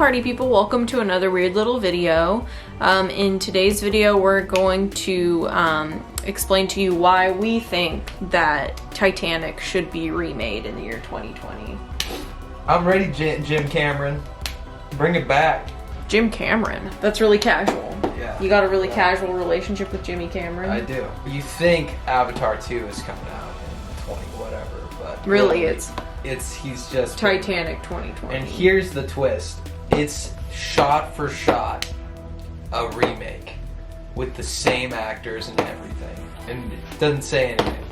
party people, welcome to another weird little video. In today's video we're going to explain to you why we think that Titanic should be remade in the year 2020. I'm ready, Jim Cameron. Bring it back. Jim Cameron? That's really casual. Yeah. You got a really casual relationship with Jimmy Cameron? I do. You think Avatar 2 is coming out in 20 whatever, but really he's just Titanic 2020. And here's the twist. It's shot for shot a remake with the same actors and everything. And it doesn't say anything.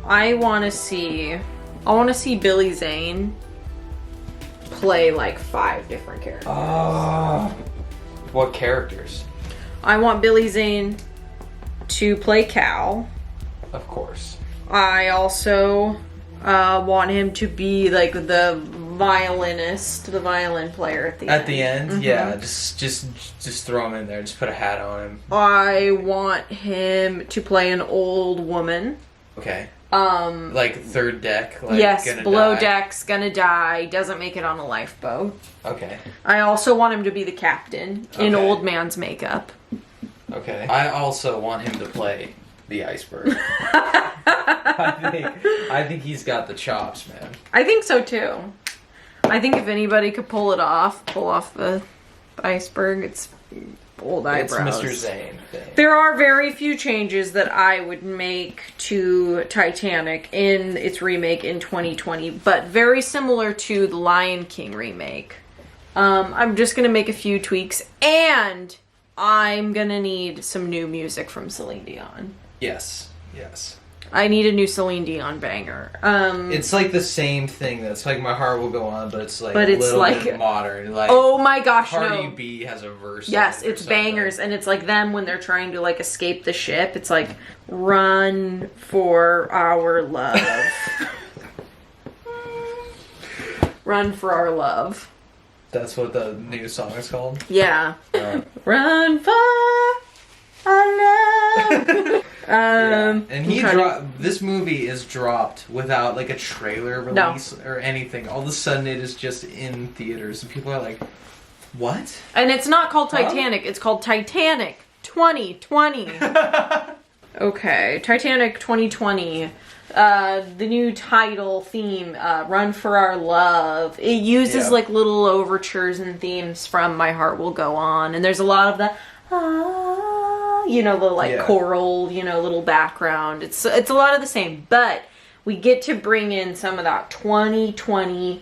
I want to see Billy Zane play like 5 different characters. What characters? I want Billy Zane to play Cal. Of course. I also want him to be like the violinist, the violin player at the end. At the end? Mm-hmm. Yeah, just throw him in there. Just put a hat on him. I want him to play an old woman. Okay. Like third deck? Like yes, below die. deck's gonna die, doesn't make it on a lifeboat. Okay. I also want him to be the captain in Okay. old man's makeup. Okay. I also want him to play the iceberg. I think he's got the chops, man. I think so too. I think if anybody could pull off the iceberg, it's old eyebrows. It's Mr. Zane thing. There are very few changes that I would make to Titanic in its remake in 2020, but very similar to the Lion King remake. I'm just gonna make a few tweaks, and I'm gonna need some new music from Celine Dion. Yes. Yes. I need a new Celine Dion banger. It's like the same thing. That's like My Heart Will Go On, but it's like But a it's little like- bit modern. Like, oh my gosh, Cardi no. B has a verse. Yes, in it or it's something. bangers, and it's like them when they're trying to like escape the ship. It's like, run for our love. Run for our love. That's what the new song is called? Yeah. Run for our love. Yeah. And this movie is dropped without like a trailer release or anything. All of a sudden it is just in theaters and people are like, what? And it's not called Titanic, it's called Titanic 2020. Okay, Titanic 2020. The new title theme, Run for Our Love. It uses like little overtures and themes from My Heart Will Go On. And there's a lot of the you know, the like choral, you know, little background. It's a lot of the same, but we get to bring in some of that 2020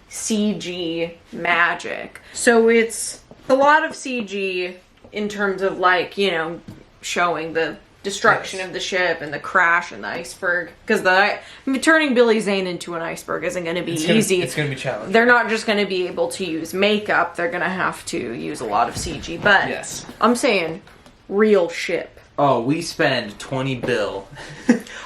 CG magic. So it's a lot of CG in terms of like, you know, showing the destruction of the ship and the crash and the iceberg. Because turning Billy Zane into an iceberg isn't going to be easy. It's going to be challenging. They're not just going to be able to use makeup. They're going to have to use a lot of CG. But yes. I'm saying real ship. Oh, we spend 20 bill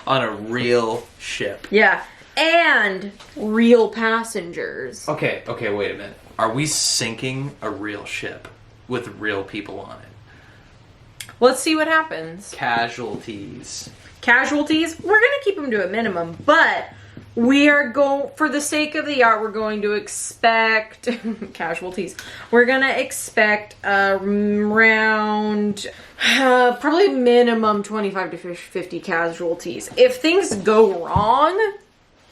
on a real ship. Yeah. And real passengers. Okay, wait a minute. Are we sinking a real ship with real people on it? Let's see what happens. Casualties. Casualties? We're going to keep them to a minimum, but we are going, for the sake of the art, we're going to expect casualties. We're going to expect around probably minimum 25 to 50 casualties. If things go wrong,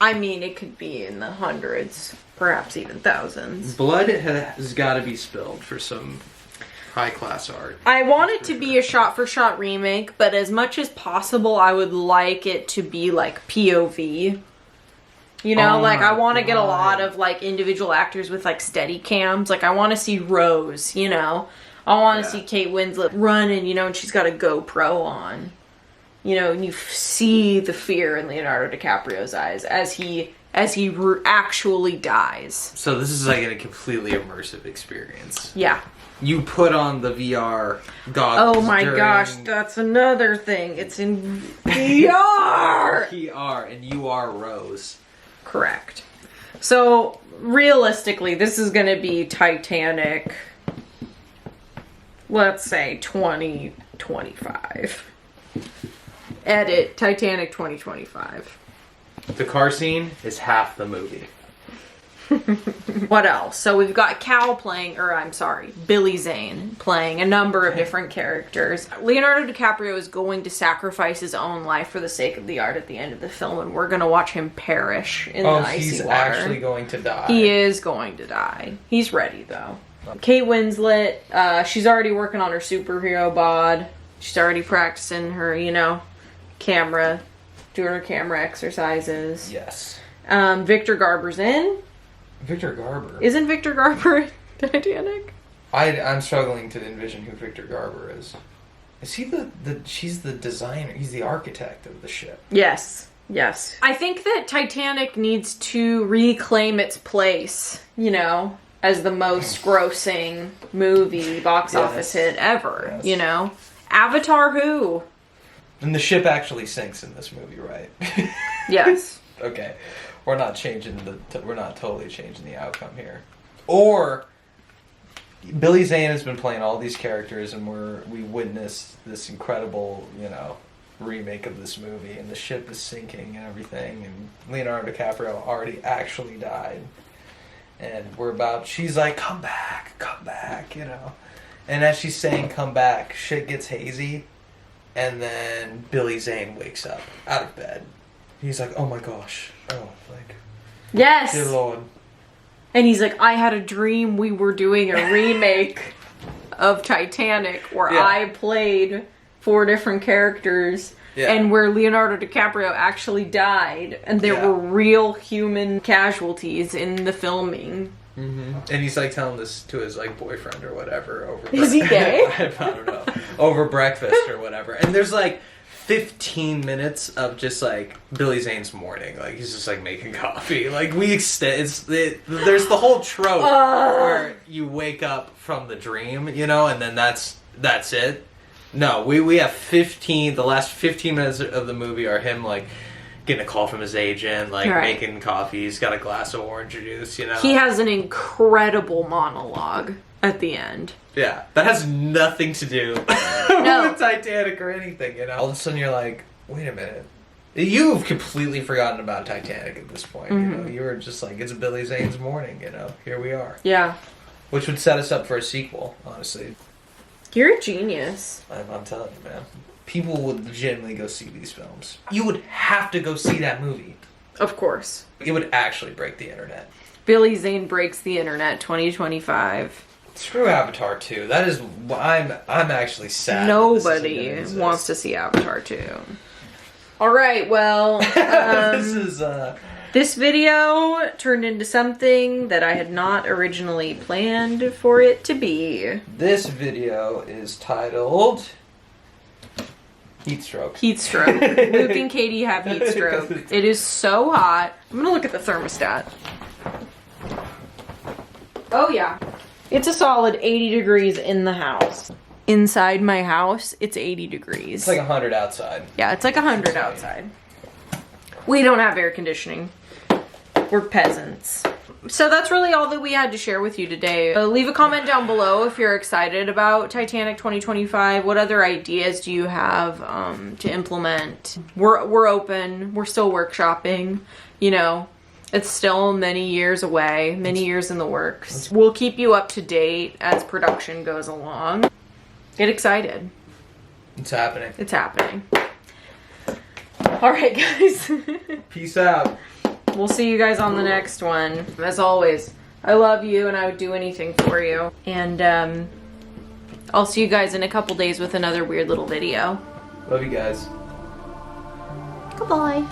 I mean, it could be in the hundreds, perhaps even thousands. Blood has got to be spilled for some high-class art. I want it to be a shot-for-shot remake, but as much as possible, I would like it to be like POV. You know, like I want to get a lot of like individual actors with like steady cams. Like I want to see Rose, you know. I want to see Kate Winslet running, you know, and she's got a GoPro on. You know, and you see the fear in Leonardo DiCaprio's eyes as he actually dies. So this is like a completely immersive experience. Yeah. You put on the VR goggles. Oh my gosh, that's another thing. It's in VR! VR, and you are Rose. Correct. So, realistically, this is going to be Titanic, let's say 2025. Edit, Titanic 2025. The car scene is half the movie. What else? So we've got Billy Zane playing a number of different characters. Leonardo DiCaprio is going to sacrifice his own life for the sake of the art at the end of the film, and we're going to watch him perish in the icy water. He's actually going to die. He is going to die. He's ready, though. Kate Winslet, she's already working on her superhero bod. She's already practicing her, camera, doing her camera exercises. Yes. Victor Garber's in. Victor Garber? Isn't Victor Garber in Titanic? I'm struggling to envision who Victor Garber is. Is he she's the designer, he's the architect of the ship. Yes. Yes. I think that Titanic needs to reclaim its place, as the most grossing movie box office hit ever, Avatar who? And the ship actually sinks in this movie, right? Yes. Okay. We're not totally changing the outcome here. Or Billy Zane has been playing all these characters, and we witnessed this incredible, remake of this movie, and the ship is sinking and everything, and Leonardo DiCaprio already actually died. And she's like, come back, And as she's saying come back, shit gets hazy, and then Billy Zane wakes up out of bed. He's like, oh my gosh. Oh, yes! Dear Lord. And he's like, I had a dream we were doing a remake of Titanic where I played 4 different characters and where Leonardo DiCaprio actually died, and there were real human casualties in the filming. Mm-hmm. And he's telling this to his boyfriend or whatever over. Is he gay? I don't know. Over breakfast or whatever, and there's 15 minutes of just Billy Zane's morning. He's just making coffee. There's the whole trope where you wake up from the dream, and then that's it. No, we have the last 15 minutes of the movie are him getting a call from his agent, making coffee. He's got a glass of orange juice, He has an incredible monologue at the end. Yeah, that has nothing to do with Titanic or anything, All of a sudden you're like, wait a minute. You've completely forgotten about Titanic at this point, You were just it's Billy Zane's morning, Here we are. Yeah. Which would set us up for a sequel, honestly. You're a genius. I'm telling you, man. People would legitimately go see these films. You would have to go see that movie. Of course. It would actually break the internet. Billy Zane breaks the internet 2025. Screw Avatar 2. That is, I'm actually sad. Nobody wants to see Avatar 2. Alright, well, this video turned into something that I had not originally planned for it to be. This video is titled Heat Stroke. Heat stroke. Luke and Katie have heat stroke. It is so hot. I'm gonna look at the thermostat. Oh yeah. It's a solid 80 degrees in the house. Inside my house, it's 80 degrees. It's 100 outside. Yeah, it's 100 outside. We don't have air conditioning. We're peasants. So that's really all that we had to share with you today. Leave a comment down below if you're excited about Titanic 2025. What other ideas do you have to implement? We're open. We're still workshopping. It's still many years away, many years in the works. We'll keep you up to date as production goes along. Get excited. It's happening. It's happening. All right, guys. Peace out. We'll see you guys on the next one. As always, I love you and I would do anything for you. And I'll see you guys in a couple days with another weird little video. Love you guys. Goodbye.